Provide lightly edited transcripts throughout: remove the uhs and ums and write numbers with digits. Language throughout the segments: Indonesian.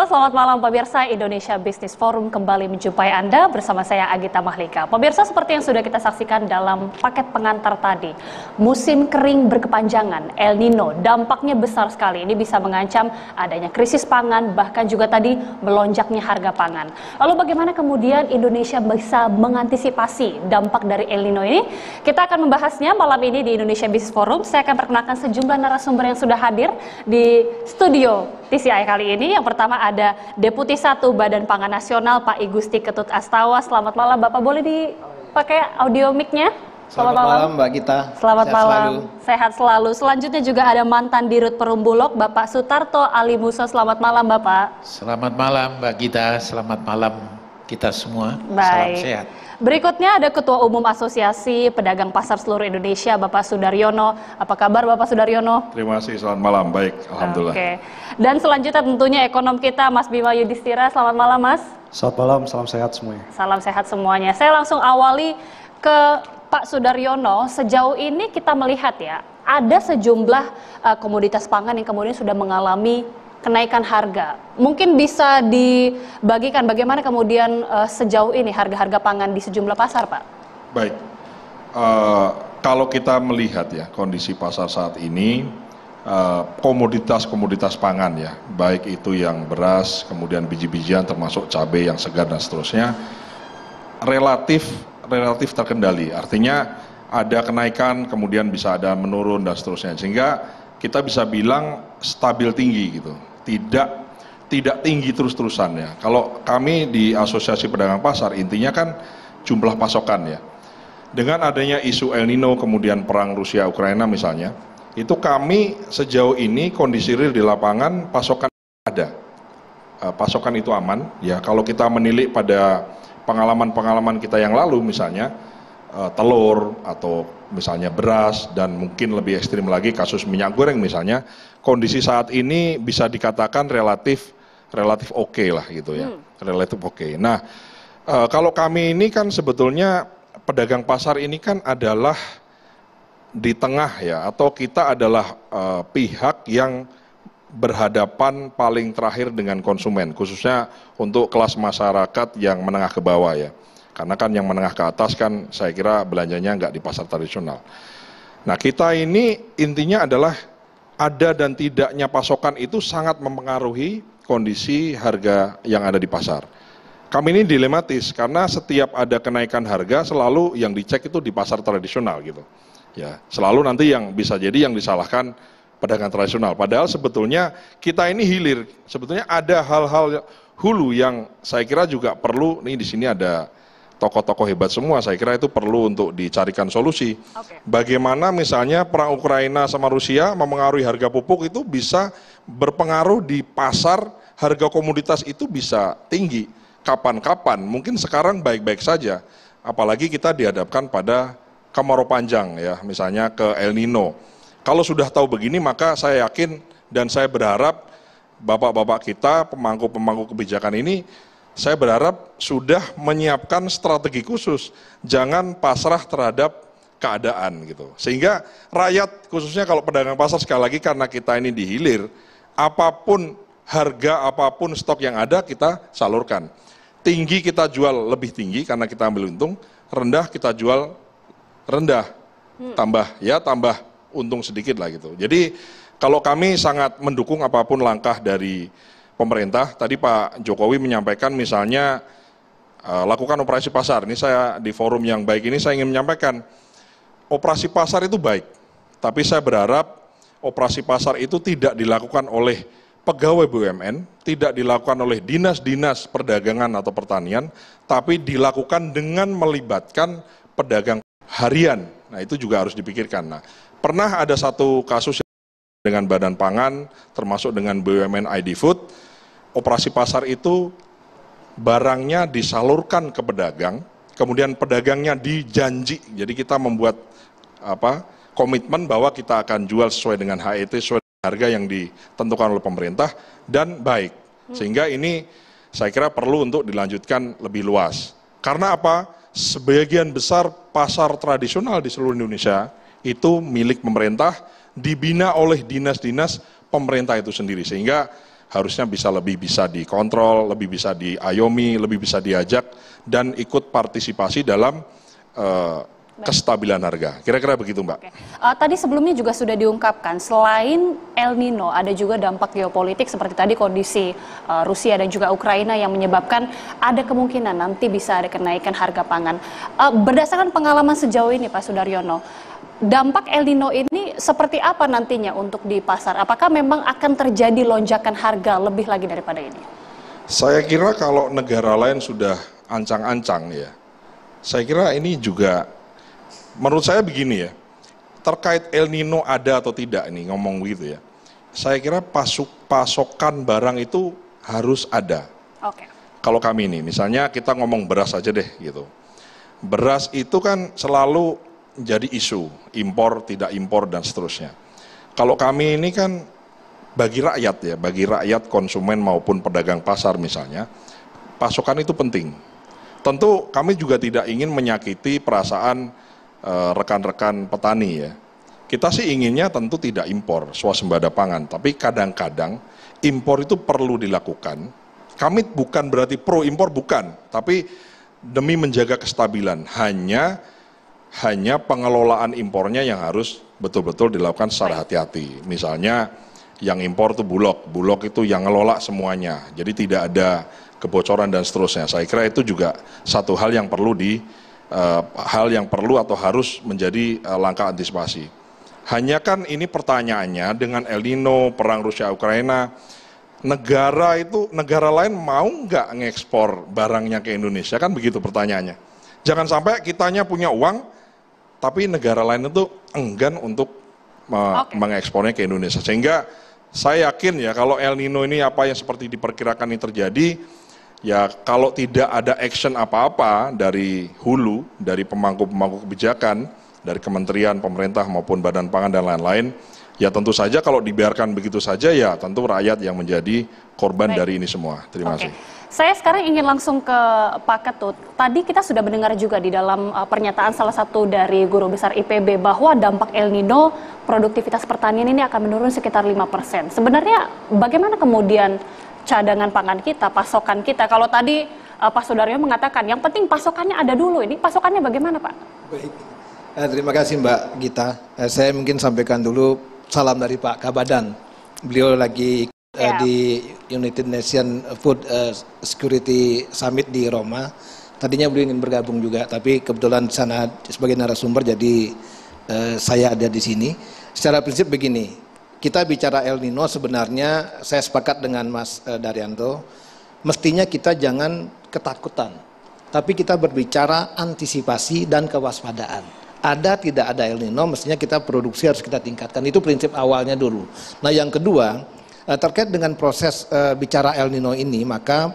Halo, selamat malam pemirsa. Indonesia Business Forum kembali menjumpai Anda bersama saya Agita Mahlika. Pemirsa, seperti yang sudah kita saksikan dalam paket pengantar tadi, musim kering berkepanjangan, El Nino, dampaknya besar sekali. Ini bisa mengancam adanya krisis pangan, bahkan juga tadi melonjaknya harga pangan. Lalu bagaimana kemudian Indonesia bisa mengantisipasi dampak dari El Nino ini? Kita akan membahasnya malam ini di Indonesia Business Forum. Saya akan perkenalkan sejumlah narasumber yang sudah hadir di studio TCI kali ini. Yang pertama ada Deputi 1 Badan Pangan Nasional Pak Igusti Ketut Astawa. Selamat malam Bapak, boleh dipakai audio mic-nya? Selamat malam Mbak Gita. Selamat Sehat malam. selalu. Sehat selalu. Selanjutnya juga ada mantan Dirut Perumbulok Bapak Sutarto Ali Muso. Selamat malam Bapak. Selamat malam Mbak Gita. Selamat malam kita semua. Baik. Salam sehat. Berikutnya ada Ketua Umum Asosiasi Pedagang Pasar Seluruh Indonesia, Bapak Sudaryono. Apa kabar Bapak Sudaryono? Terima kasih, selamat malam. Baik, alhamdulillah. Oke. Dan selanjutnya tentunya ekonom kita, Mas Bima Yudhistira. Selamat malam, Mas. Selamat malam, salam sehat semuanya. Salam sehat semuanya. Saya langsung awali ke Pak Sudaryono. Sejauh ini kita melihat ya, ada sejumlah komoditas pangan yang kemudian sudah mengalami kenaikan harga. Mungkin bisa dibagikan bagaimana kemudian sejauh ini harga-harga pangan di sejumlah pasar, Pak? Baik, kalau kita melihat ya kondisi pasar saat ini, komoditas-komoditas pangan ya, baik itu yang beras, kemudian biji-bijian termasuk cabai yang segar dan seterusnya, relatif terkendali. Artinya ada kenaikan, kemudian bisa ada menurun dan seterusnya, sehingga kita bisa bilang stabil tinggi gitu. Tidak tinggi terus-terusan ya. Kalau kami di Asosiasi Pedagang Pasar, intinya kan jumlah pasokan ya. Dengan adanya isu El Nino, kemudian perang Rusia Ukraina misalnya, itu kami sejauh ini kondisi real di lapangan pasokan ada. Pasokan itu aman ya. Kalau kita menilik pada pengalaman-pengalaman kita yang lalu misalnya telur atau misalnya beras dan mungkin lebih ekstrim lagi kasus minyak goreng misalnya, kondisi saat ini bisa dikatakan relatif oke lah gitu ya, relatif oke. Nah, kalau kami ini kan sebetulnya pedagang pasar ini kan adalah di tengah ya, atau kita adalah pihak yang berhadapan paling terakhir dengan konsumen, khususnya untuk kelas masyarakat yang menengah ke bawah ya. Karena kan yang menengah ke atas kan saya kira belanjanya nggak di pasar tradisional. Nah, kita ini intinya adalah ada dan tidaknya pasokan itu sangat mempengaruhi kondisi harga yang ada di pasar. Kami ini dilematis karena setiap ada kenaikan harga selalu yang dicek itu di pasar tradisional gitu. Ya, selalu nanti yang bisa jadi yang disalahkan pedagang tradisional. Padahal sebetulnya kita ini hilir. Sebetulnya ada hal-hal hulu yang saya kira juga perlu, nih di sini ada tokoh-tokoh hebat semua, saya kira itu perlu untuk dicarikan solusi. Bagaimana misalnya perang Ukraina sama Rusia mempengaruhi harga pupuk itu bisa berpengaruh di pasar, harga komoditas itu bisa tinggi. Kapan-kapan, mungkin sekarang baik-baik saja, apalagi kita dihadapkan pada kemarau panjang ya, misalnya ke El Nino. Kalau sudah tahu begini maka saya yakin dan saya berharap bapak-bapak kita, pemangku-pemangku kebijakan ini, saya berharap sudah menyiapkan strategi khusus, jangan pasrah terhadap keadaan gitu. Sehingga rakyat, khususnya kalau pedagang pasar sekali lagi karena kita ini dihilir, apapun harga, apapun stok yang ada kita salurkan. Tinggi kita jual lebih tinggi karena kita ambil untung, rendah kita jual rendah, tambah untung sedikit lah gitu. Jadi kalau kami sangat mendukung apapun langkah dari pemerintah. Tadi Pak Jokowi menyampaikan misalnya lakukan operasi pasar. Ini saya di forum yang baik ini saya ingin menyampaikan operasi pasar itu baik. Tapi saya berharap operasi pasar itu tidak dilakukan oleh pegawai BUMN, tidak dilakukan oleh dinas-dinas perdagangan atau pertanian, tapi dilakukan dengan melibatkan pedagang harian. Nah, itu juga harus dipikirkan. Nah, pernah ada satu kasus dengan Badan Pangan, termasuk dengan BUMN ID Food, operasi pasar itu barangnya disalurkan ke pedagang, kemudian pedagangnya dijanji, jadi kita membuat komitmen bahwa kita akan jual sesuai dengan HET, sesuai dengan harga yang ditentukan oleh pemerintah, dan baik. Sehingga ini saya kira perlu untuk dilanjutkan lebih luas. Karena apa? Sebagian besar pasar tradisional di seluruh Indonesia itu milik pemerintah, dibina oleh dinas-dinas pemerintah itu sendiri, sehingga harusnya lebih bisa dikontrol, lebih bisa diayomi, lebih bisa diajak, dan ikut partisipasi dalam kestabilan harga. Kira-kira begitu, Mbak. Oke. Tadi sebelumnya juga sudah diungkapkan, selain El Nino ada juga dampak geopolitik seperti tadi kondisi Rusia dan juga Ukraina yang menyebabkan ada kemungkinan nanti bisa ada kenaikan harga pangan. Berdasarkan pengalaman sejauh ini Pak Sudaryono, dampak El Nino ini seperti apa nantinya untuk di pasar? Apakah memang akan terjadi lonjakan harga lebih lagi daripada ini? Saya kira kalau negara lain sudah ancang-ancang ya, saya kira ini juga, menurut saya begini ya, terkait El Nino ada atau tidak ini ngomong gitu ya. Saya kira pasokan barang itu harus ada. Oke. Kalau kami ini, misalnya kita ngomong beras aja deh gitu. Beras itu kan selalu jadi isu, impor, tidak impor dan seterusnya. Kalau kami ini kan bagi rakyat ya, bagi rakyat konsumen maupun pedagang pasar misalnya, pasokan itu penting. Tentu kami juga tidak ingin menyakiti perasaan rekan-rekan petani ya. Kita sih inginnya tentu tidak impor, swasembada pangan, tapi kadang-kadang impor itu perlu dilakukan. Kami bukan berarti pro impor, bukan, tapi demi menjaga kestabilan, hanya pengelolaan impornya yang harus betul-betul dilakukan secara hati-hati. Misalnya yang impor itu Bulog itu yang ngelola semuanya, jadi tidak ada kebocoran dan seterusnya. Saya kira itu juga satu hal yang perlu atau harus menjadi langkah antisipasi. Hanya kan ini pertanyaannya dengan El Nino, perang Rusia Ukraina, negara lain mau nggak ngekspor barangnya ke Indonesia, kan begitu pertanyaannya. Jangan sampai kitanya punya uang, tapi negara lain itu enggan untuk mengekspornya ke Indonesia. Sehingga saya yakin ya kalau El Nino ini apa yang seperti diperkirakan ini terjadi, ya kalau tidak ada action apa-apa dari hulu, dari pemangku-pemangku kebijakan, dari kementerian, pemerintah maupun badan pangan dan lain-lain, ya tentu saja kalau dibiarkan begitu saja ya tentu rakyat yang menjadi korban dari ini semua. Terima kasih. Saya sekarang ingin langsung ke Pak Ketut. Tadi kita sudah mendengar juga di dalam pernyataan salah satu dari guru besar IPB bahwa dampak El Nino produktivitas pertanian ini akan menurun sekitar 5%. Sebenarnya bagaimana kemudian cadangan pangan kita, pasokan kita? Kalau tadi Pak Sudaryo mengatakan yang penting pasokannya ada dulu, ini pasokannya bagaimana Pak? Baik. Terima kasih Mbak Gita. Saya mungkin sampaikan dulu salam dari Pak Kabadan. Beliau lagi di United Nations Food Security Summit di Roma. Tadinya beliau ingin bergabung juga, tapi kebetulan di sana sebagai narasumber, jadi saya ada di sini. Secara prinsip begini, kita bicara El Nino sebenarnya saya sepakat dengan Mas Daryanto, mestinya kita jangan ketakutan, tapi kita berbicara antisipasi dan kewaspadaan. Ada tidak ada El Nino, mestinya kita produksi harus kita tingkatkan, itu prinsip awalnya dulu. Nah yang kedua, terkait dengan proses bicara El Nino ini, maka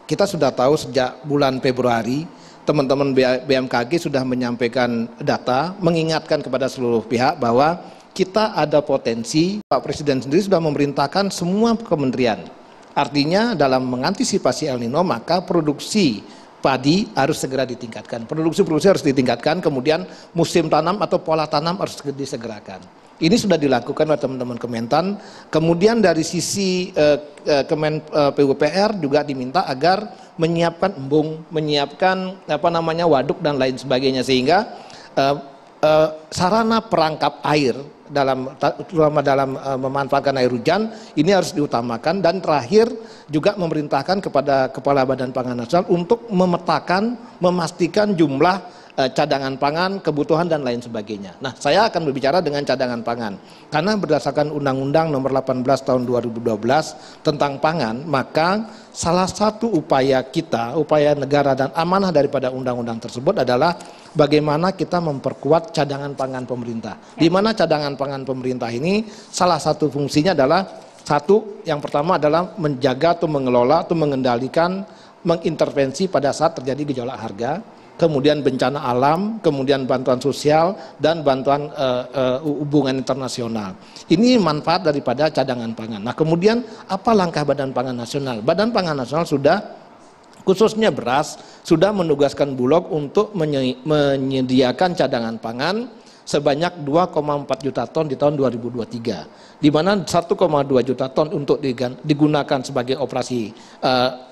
kita sudah tahu sejak bulan Februari, teman-teman BMKG sudah menyampaikan data, mengingatkan kepada seluruh pihak bahwa kita ada potensi. Pak Presiden sendiri sudah memerintahkan semua kementerian. Artinya dalam mengantisipasi El Nino, maka produksi padi harus segera ditingkatkan. Produksi harus ditingkatkan, kemudian musim tanam atau pola tanam harus disegerakan. Ini sudah dilakukan oleh teman-teman Kementan. Kemudian dari sisi PUPR juga diminta agar menyiapkan embung, menyiapkan waduk dan lain sebagainya, sehingga sarana perangkap air terutama dalam memanfaatkan air hujan ini harus diutamakan. Dan terakhir juga memerintahkan kepada Kepala Badan Pangan Nasional untuk memetakan, memastikan jumlah cadangan pangan, kebutuhan dan lain sebagainya. Nah, saya akan berbicara dengan cadangan pangan karena berdasarkan Undang-Undang Nomor 18 Tahun 2012 tentang pangan, maka salah satu upaya kita, upaya negara dan amanah daripada undang-undang tersebut adalah bagaimana kita memperkuat cadangan pangan pemerintah. Di mana cadangan pangan pemerintah ini salah satu fungsinya adalah yang pertama adalah menjaga atau mengelola atau mengendalikan, mengintervensi pada saat terjadi gejolak harga, kemudian bencana alam, kemudian bantuan sosial dan bantuan hubungan internasional. Ini manfaat daripada cadangan pangan. Nah, kemudian apa langkah Badan Pangan Nasional? Badan Pangan Nasional sudah, khususnya beras, sudah menugaskan Bulog untuk menyediakan cadangan pangan sebanyak 2,4 juta ton di tahun 2023, di mana 1,2 juta ton untuk digunakan sebagai operasi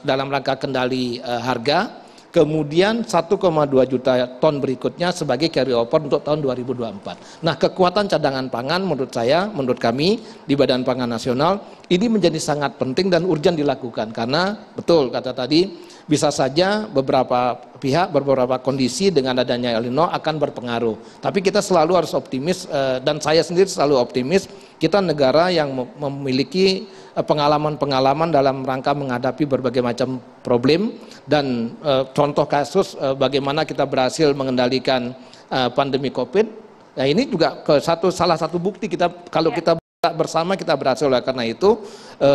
dalam rangka kendali harga, kemudian 1,2 juta ton berikutnya sebagai carry over untuk tahun 2024. Nah, kekuatan cadangan pangan menurut saya, menurut kami di Badan Pangan Nasional ini menjadi sangat penting dan urgent dilakukan, karena betul kata tadi, bisa saja beberapa pihak, beberapa kondisi dengan adanya El Nino akan berpengaruh. Tapi kita selalu harus optimis, dan saya sendiri selalu optimis, kita negara yang memiliki pengalaman-pengalaman dalam rangka menghadapi berbagai macam problem, dan contoh kasus bagaimana kita berhasil mengendalikan pandemi COVID. Nah, ini juga salah satu bukti kita kalau kita bersama kita berhasil. Oleh karena itu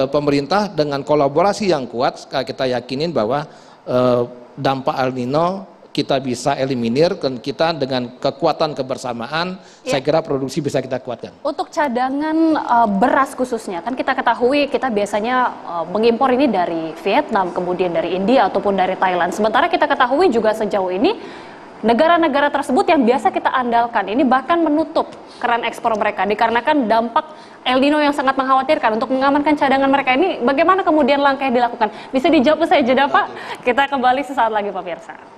pemerintah dengan kolaborasi yang kuat kita yakinin bahwa dampak El Nino kita bisa eliminir, dan kita dengan kekuatan kebersamaan saya kira produksi bisa kita kuatkan. Untuk cadangan beras khususnya, kan kita ketahui kita biasanya mengimpor ini dari Vietnam, kemudian dari India ataupun dari Thailand. Sementara kita ketahui juga sejauh ini negara-negara tersebut yang biasa kita andalkan ini bahkan menutup keran ekspor mereka dikarenakan dampak El Nino yang sangat mengkhawatirkan. Untuk mengamankan cadangan mereka ini, bagaimana kemudian langkah yang dilakukan? Bisa dijawab usai jeda, Pak? Kita kembali sesaat lagi, pemirsa.